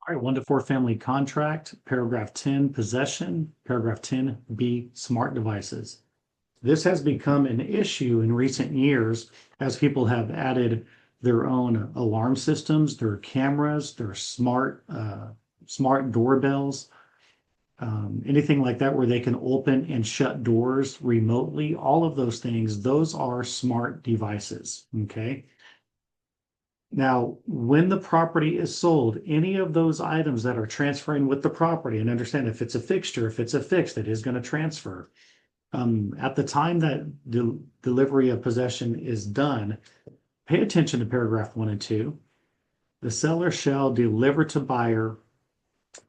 All right, 1 to 4 family contract, paragraph 10, possession, paragraph 10B, smart devices. This has become an issue in recent years as people have added their own alarm systems, their cameras, their smart doorbells, anything like that where they can open and shut doors remotely. All of those things, those are smart devices. Okay. Now, when the property is sold, any of those items that are transferring with the property, and understand if it's a fixture, if it's a fix, that is going to transfer. At the time that delivery of possession is done, pay attention to paragraph 1 and 2. The seller shall deliver to buyer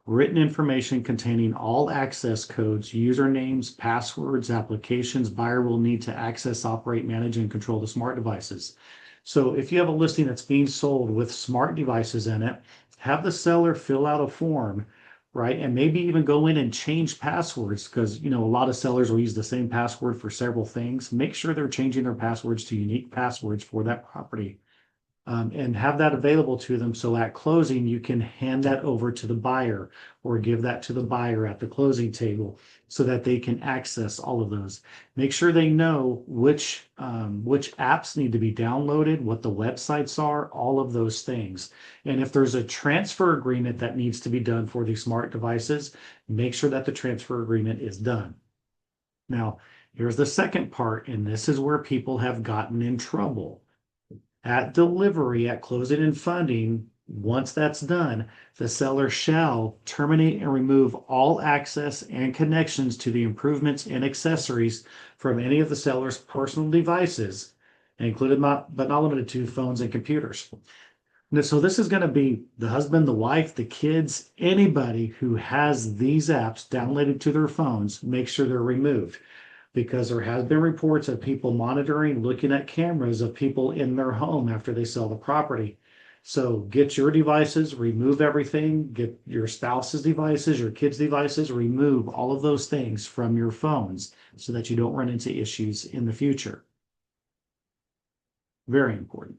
written information containing all access codes, usernames, passwords, applications buyer will need to access, operate, manage, and control the smart devices. So if you have a listing that's being sold with smart devices in it, have the seller fill out a form, right? And maybe even go in and change passwords because, a lot of sellers will use the same password for several things. Make sure they're changing their passwords to unique passwords for that property, and have that available to them. So at closing, you can hand that over to the buyer or give that to the buyer at the closing table so that they can access all of those. Make sure they know which apps need to be downloaded, what the websites are, all of those things. And if there's a transfer agreement that needs to be done for these smart devices, make sure that the transfer agreement is done. Now, here's the second part, and this is where people have gotten in trouble. At delivery, at closing and funding, once that's done, the seller shall terminate and remove all access and connections to the improvements and accessories from any of the seller's personal devices, included but not limited to phones and computers. So this is going to be the husband, the wife, the kids, anybody who has these apps downloaded to their phones, make sure they're removed, because there has been reports of people monitoring, looking at cameras of people in their home after they sell the property. So get your devices, remove everything, get your spouse's devices, your kids' devices, remove all of those things from your phones so that you don't run into issues in the future. Very important.